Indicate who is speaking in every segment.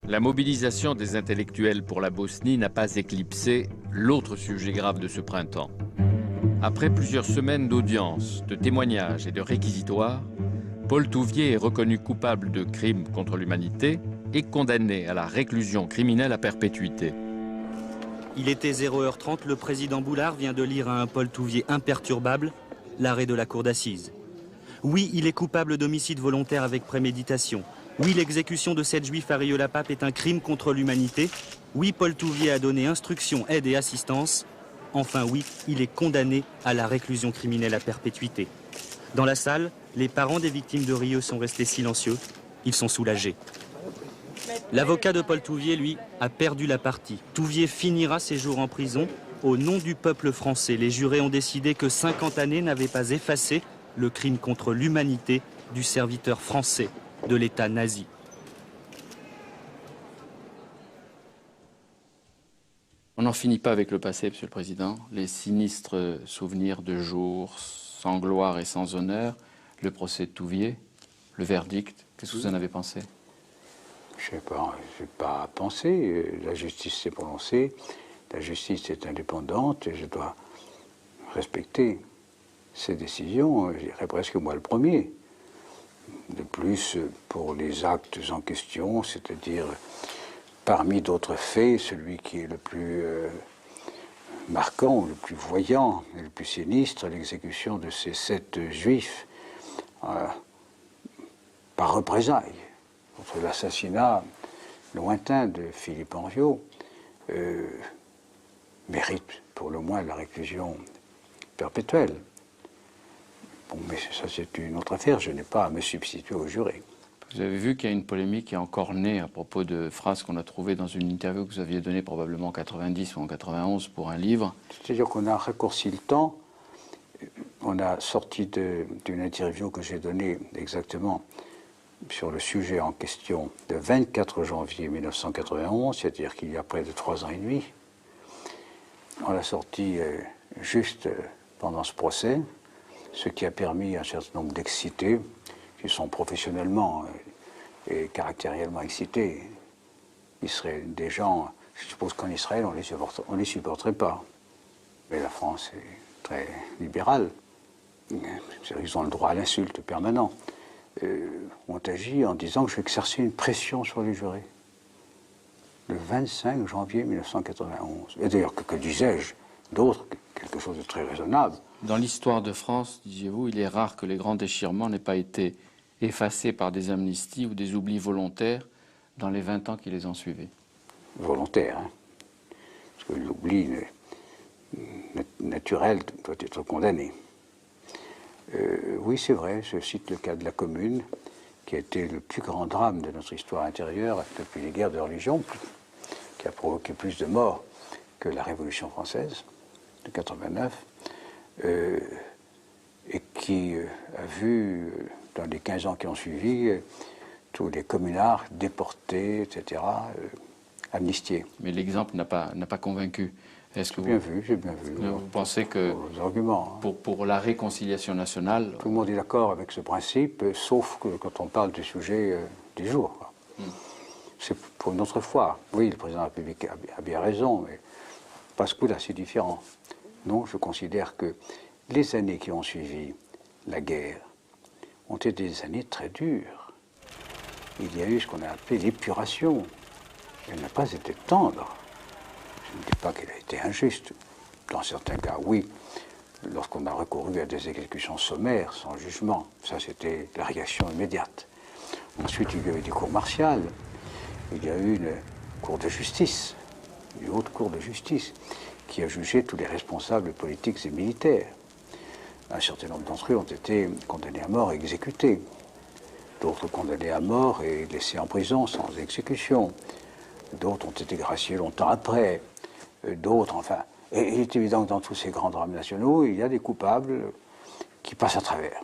Speaker 1: La mobilisation des intellectuels pour la Bosnie n'a pas éclipsé l'autre sujet grave de ce printemps. Après plusieurs semaines d'audience, de témoignages et de réquisitoires, Paul Touvier est reconnu coupable de crimes contre l'humanité et condamné à la réclusion criminelle à perpétuité.
Speaker 2: Il était 0h30, le président Boulard vient de lire à un Paul Touvier imperturbable l'arrêt de la cour d'assises. Oui, il est coupable d'homicide volontaire avec préméditation. Oui, l'exécution de 7 juifs à Rieux-la-Pape est un crime contre l'humanité. Oui, Paul Touvier a donné instruction, aide et assistance. Enfin oui, il est condamné à la réclusion criminelle à perpétuité. Dans la salle, les parents des victimes de Rieux sont restés silencieux. Ils sont soulagés. L'avocat de Paul Touvier, lui, a perdu la partie. Touvier finira ses jours en prison. Au nom du peuple français, les jurés ont décidé que 50 années n'avaient pas effacé le crime contre l'humanité du serviteur français de l'État nazi.
Speaker 3: On n'en finit pas avec le passé, Monsieur le Président. Les sinistres souvenirs de jours sans gloire et sans honneur, le procès de Touvier, le verdict, qu'est-ce que vous en avez pensé?
Speaker 4: Je n'ai pas pensé. La justice s'est prononcée. La justice est indépendante et je dois respecter ses décisions. Je dirais presque moi le premier. De plus, pour les actes en question, c'est-à-dire parmi d'autres faits, celui qui est le plus marquant, le plus voyant, et le plus sinistre, l'exécution de ces 7 juifs par représailles contre l'assassinat lointain de Philippe Henriot, mérite pour le moins la réclusion perpétuelle. Bon, mais ça c'est une autre affaire, je n'ai pas à me substituer aux jurés.
Speaker 3: Vous avez vu qu'il y a une polémique qui est encore née à propos de phrases qu'on a trouvées dans une interview que vous aviez donnée probablement en 90 ou en 91 pour un livre.
Speaker 4: C'est-à-dire qu'on a raccourci le temps. On a sorti d'une interview que j'ai donnée exactement sur le sujet en question le 24 janvier 1991, c'est-à-dire qu'il y a près de 3 ans et demi. On l'a sorti juste pendant ce procès, ce qui a permis à un certain nombre d'excités, qui sont professionnellement et caractériellement excités. Ils seraient des gens, je suppose qu'en Israël, on les supporterait pas. Mais la France est très libérale. Ils ont le droit à l'insulte permanent. Ont agi en disant que je vais exercer une pression sur les jurés. Le 25 janvier 1991. Et d'ailleurs, que disais-je d'autre, quelque chose de très raisonnable.
Speaker 3: Dans l'histoire de France, disiez-vous, il est rare que les grands déchirements n'aient pas été effacés par des amnisties ou des oublis volontaires dans les 20 ans qui les ont suivis.
Speaker 4: Volontaire, hein. Parce que l'oubli naturel doit être condamné. Oui, c'est vrai, je cite le cas de la Commune, qui a été le plus grand drame de notre histoire intérieure depuis les guerres de religion, qui a provoqué plus de morts que la Révolution française de 89, et qui a vu, dans les 15 ans qui ont suivi, tous les communards déportés, etc., amnistiés.
Speaker 3: Mais l'exemple n'a pas convaincu. Est-ce que
Speaker 4: j'ai bien vu.
Speaker 3: Vous pensez que
Speaker 4: arguments, hein.
Speaker 3: pour la réconciliation nationale...
Speaker 4: Tout le monde est d'accord avec ce principe, sauf que quand on parle du sujet du jour. C'est pour une autre fois. Oui, le président de la République a bien raison, mais parce que là, c'est différent. Non, je considère que les années qui ont suivi la guerre ont été des années très dures. Il y a eu ce qu'on a appelé l'épuration. Elle n'a pas été tendre. Je ne dis pas qu'elle a été injuste. Dans certains cas, oui. Lorsqu'on a recouru à des exécutions sommaires, sans jugement, ça c'était la réaction immédiate. Ensuite, il y a eu des cours martiales. Il y a eu une cour de justice, une haute cour de justice, qui a jugé tous les responsables politiques et militaires. Un certain nombre d'entre eux ont été condamnés à mort et exécutés. D'autres condamnés à mort et laissés en prison sans exécution. D'autres ont été graciés longtemps après. D'autres, enfin... Et il est évident que dans tous ces grands drames nationaux, il y a des coupables qui passent à travers.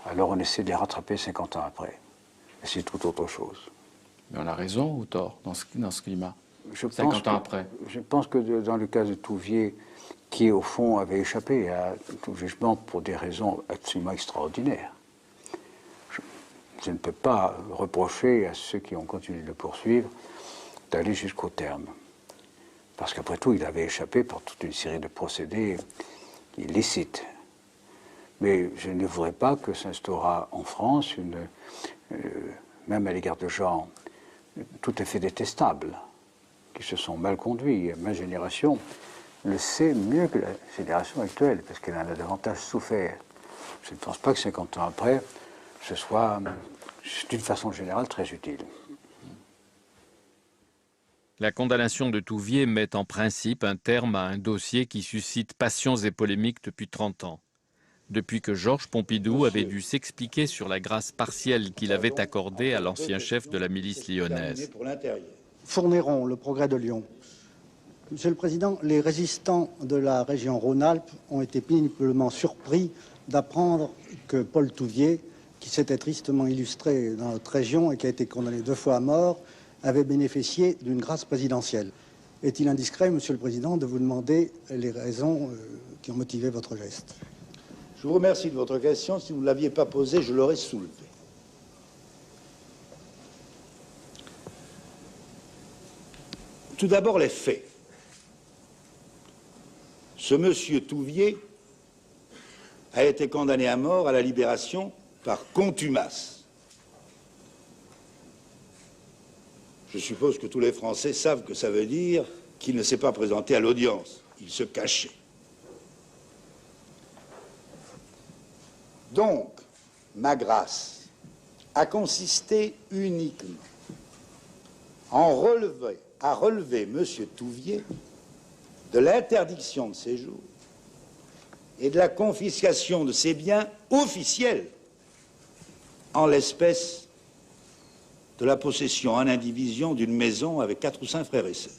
Speaker 4: Alors on essaie de les rattraper 50 ans après. Et c'est tout autre chose.
Speaker 3: Mais on a raison ou tort dans ce climat,
Speaker 4: 50
Speaker 3: ans après?
Speaker 4: Je pense que dans le cas de Touvier, qui au fond avait échappé à tout jugement pour des raisons absolument extraordinaires, je ne peux pas reprocher à ceux qui ont continué de le poursuivre d'aller jusqu'au terme. Parce qu'après tout, il avait échappé par toute une série de procédés illicites. Mais je ne voudrais pas que s'instaura en France, même à l'égard de gens tout à fait détestables, qui se sont mal conduits. Ma génération le sait mieux que la génération actuelle, parce qu'elle en a davantage souffert. Je ne pense pas que 50 ans après, ce soit, d'une façon générale, très utile.
Speaker 1: La condamnation de Touvier met en principe un terme à un dossier qui suscite passions et polémiques depuis 30 ans. Depuis que Georges Pompidou avait dû s'expliquer sur la grâce partielle qu'il avait accordée à l'ancien chef de la milice lyonnaise.
Speaker 5: Fournéron, le Progrès de Lyon. Monsieur le Président, les résistants de la région Rhône-Alpes ont été péniblement surpris d'apprendre que Paul Touvier, qui s'était tristement illustré dans notre région et qui a été condamné 2 fois à mort, avait bénéficié d'une grâce présidentielle. Est-il indiscret, Monsieur le Président, de vous demander les raisons qui ont motivé votre geste?
Speaker 6: Je vous remercie de votre question. Si vous ne l'aviez pas posée, je l'aurais soulevée. Tout d'abord, les faits. Ce monsieur Touvier a été condamné à mort à la Libération par contumace. Je suppose que tous les Français savent que ça veut dire qu'il ne s'est pas présenté à l'audience. Il se cachait. Donc, ma grâce a consisté uniquement à relever M. Touvier de l'interdiction de séjour et de la confiscation de ses biens officiels, en l'espèce de la possession en indivision d'une maison avec 4 ou 5 frères et sœurs.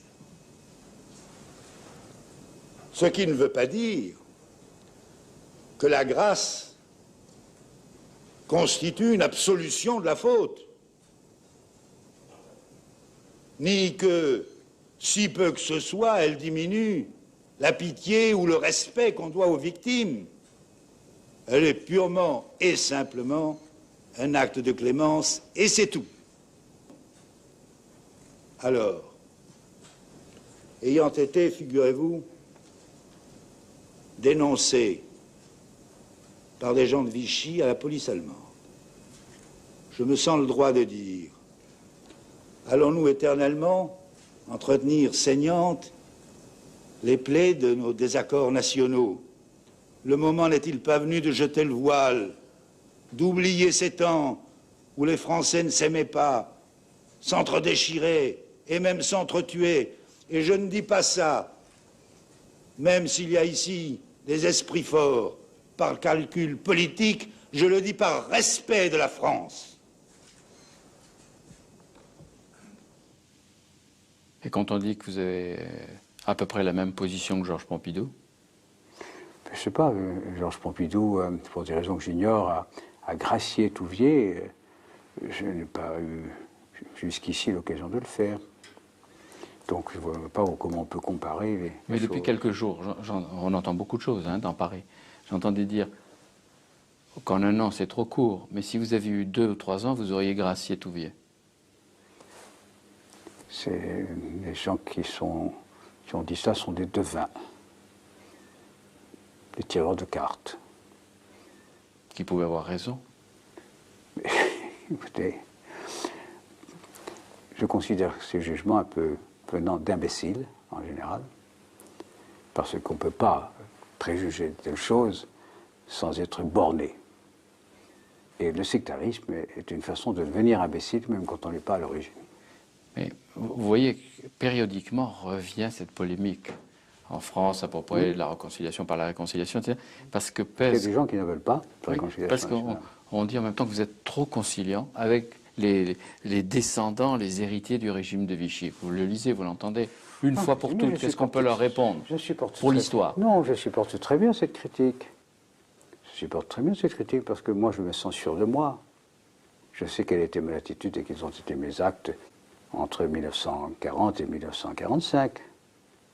Speaker 6: Ce qui ne veut pas dire que la grâce constitue une absolution de la faute, ni que, si peu que ce soit, elle diminue la pitié ou le respect qu'on doit aux victimes. Elle est purement et simplement un acte de clémence, et c'est tout. Alors, ayant été, figurez-vous, dénoncé par des gens de Vichy à la police allemande, je me sens le droit de dire, allons-nous éternellement entretenir saignantes les plaies de nos désaccords nationaux? Le moment n'est-il pas venu de jeter le voile, d'oublier ces temps où les Français ne s'aimaient pas, s'entre-déchiraient et même s'entretuaient? Et je ne dis pas ça, même s'il y a ici des esprits forts, par calcul politique, je le dis par respect de la France.
Speaker 3: Et quand on dit que vous avez à peu près la même position que Georges Pompidou?
Speaker 4: Je ne sais pas, Georges Pompidou, pour des raisons que j'ignore, a gracié Touvier. Je n'ai pas eu jusqu'ici l'occasion de le faire. Donc je ne vois pas comment on peut comparer
Speaker 3: Mais depuis quelques jours, on entend beaucoup de choses dans Paris. J'entendais dire qu'en 1 an, c'est trop court, mais si vous aviez eu 2 ou 3 ans, vous auriez gracié Touvier.
Speaker 4: Les gens qui ont dit ça sont des devins, des tireurs de cartes.
Speaker 3: Qui pouvaient avoir raison.
Speaker 4: Écoutez, je considère ces jugements un peu venant d'imbéciles, en général, parce qu'on ne peut pas préjuger de telles choses sans être borné. Et le sectarisme est une façon de devenir imbécile, même quand on n'est pas à l'origine.
Speaker 3: Mais vous voyez que périodiquement revient cette polémique en France à propos de la réconciliation par la réconciliation, etc. Parce que
Speaker 4: il y a des gens qui ne veulent pas la réconciliation.
Speaker 3: Parce qu'on dit en même temps que vous êtes trop conciliant avec les descendants, les héritiers du régime de Vichy. Vous le lisez, vous l'entendez. Une fois pour toutes, qu'est-ce qu'on peut leur répondre pour l'histoire?
Speaker 4: Non, je supporte très bien cette critique. Je supporte très bien cette critique parce que moi, je me sens sûr de moi. Je sais quelle était mon attitude et quels ont été mes actes entre 1940 et 1945.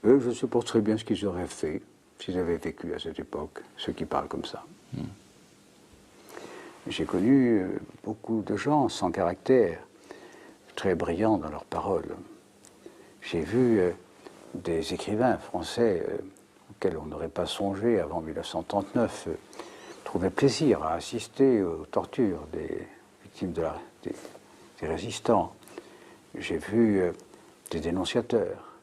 Speaker 4: Eux, je supporte très bien ce qu'ils auraient fait s'ils avaient vécu à cette époque, ceux qui parlent comme ça. J'ai connu beaucoup de gens sans caractère, très brillants dans leurs paroles. J'ai vu des écrivains français auxquels on n'aurait pas songé avant 1939 trouver plaisir à assister aux tortures des victimes des résistants. J'ai vu des dénonciateurs.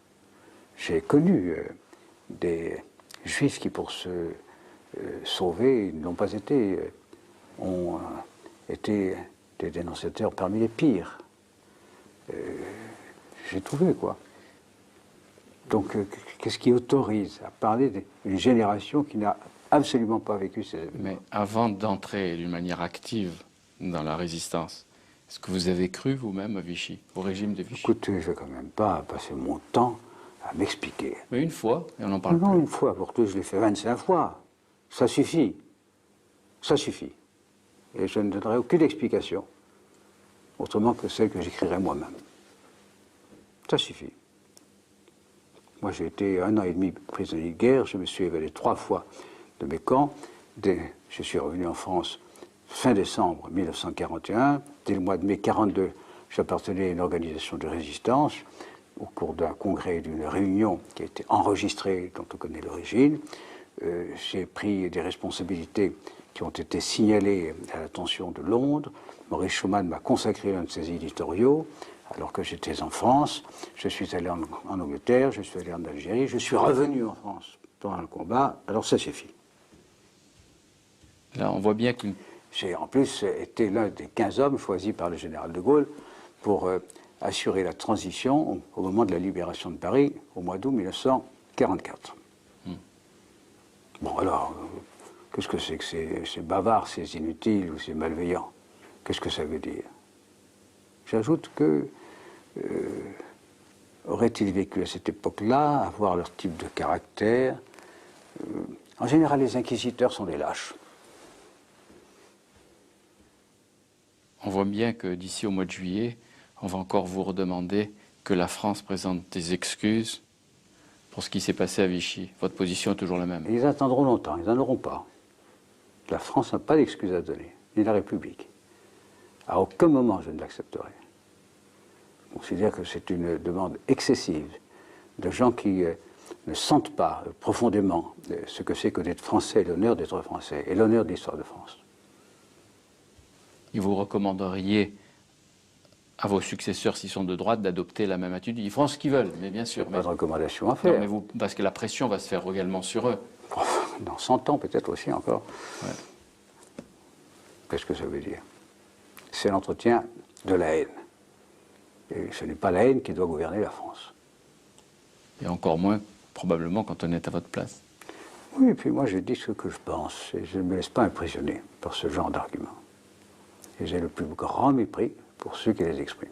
Speaker 4: J'ai connu des juifs qui, pour se sauver, n'ont pas été, ont été des dénonciateurs parmi les pires. J'ai tout vu, quoi. Donc, qu'est-ce qui autorise à parler d'une génération qui n'a absolument pas vécu ces événements?
Speaker 3: Mais avant d'entrer d'une manière active dans la résistance, est-ce que vous avez cru vous-même à Vichy, au régime de Vichy?
Speaker 4: Écoutez, je ne vais quand même pas passer mon temps à m'expliquer.
Speaker 3: Mais une fois, et on n'en parle
Speaker 4: Non,
Speaker 3: plus.
Speaker 4: une fois, pour tout, je l'ai fait 25 fois. Ça suffit. Ça suffit. Et je ne donnerai aucune explication, autrement que celle que j'écrirai moi-même. Ça suffit. Moi, j'ai été 1 an et demi prisonnier de guerre, je me suis évadé 3 fois de mes camps. Je suis revenu en France fin décembre 1941. Dès le mois de mai 1942, j'appartenais à une organisation de résistance au cours d'un congrès et d'une réunion qui a été enregistrée, dont on connaît l'origine. J'ai pris des responsabilités qui ont été signalées à l'attention de Londres. Maurice Schumann m'a consacré l'un de ses éditoriaux, alors que j'étais en France. Je suis allé en Angleterre, je suis allé en Algérie, je suis revenu en France pendant le combat, alors ça suffit.
Speaker 3: Là, on voit bien qu'une...
Speaker 4: J'ai en plus été l'un des 15 hommes choisis par le général de Gaulle pour assurer la transition au moment de la libération de Paris, au mois d'août 1944. Bon, alors, qu'est-ce que c'est c'est bavard, c'est inutile ou c'est malveillant? Qu'est-ce que ça veut dire? J'ajoute que auraient-ils vécu à cette époque-là, avoir leur type de caractère? En général, les inquisiteurs sont des lâches.
Speaker 3: On voit bien que d'ici au mois de juillet, on va encore vous redemander que la France présente des excuses pour ce qui s'est passé à Vichy. Votre position est toujours la même.
Speaker 4: Ils attendront longtemps, ils n'en auront pas. La France n'a pas d'excuses à donner, ni la République. À aucun moment je ne l'accepterai. Je considère que c'est une demande excessive de gens qui ne sentent pas profondément ce que c'est que d'être français, l'honneur d'être français, et l'honneur de l'histoire de France.
Speaker 3: Et vous recommanderiez à vos successeurs, s'ils sont de droite, d'adopter la même attitude? Ils feront ce qu'ils veulent, mais bien sûr.
Speaker 4: Pas de recommandation à
Speaker 3: Non,
Speaker 4: faire.
Speaker 3: mais parce que la pression va se faire également sur eux.
Speaker 4: Dans 100 ans peut-être aussi encore.
Speaker 3: Ouais.
Speaker 4: Qu'est-ce que ça veut dire? C'est l'entretien de la haine. Et ce n'est pas la haine qui doit gouverner la France.
Speaker 3: Et encore moins, probablement, quand on est à votre place.
Speaker 4: Oui, et puis moi je dis ce que je pense, et je ne me laisse pas impressionner par ce genre d'arguments. Et j'ai le plus grand mépris pour ceux qui les expriment.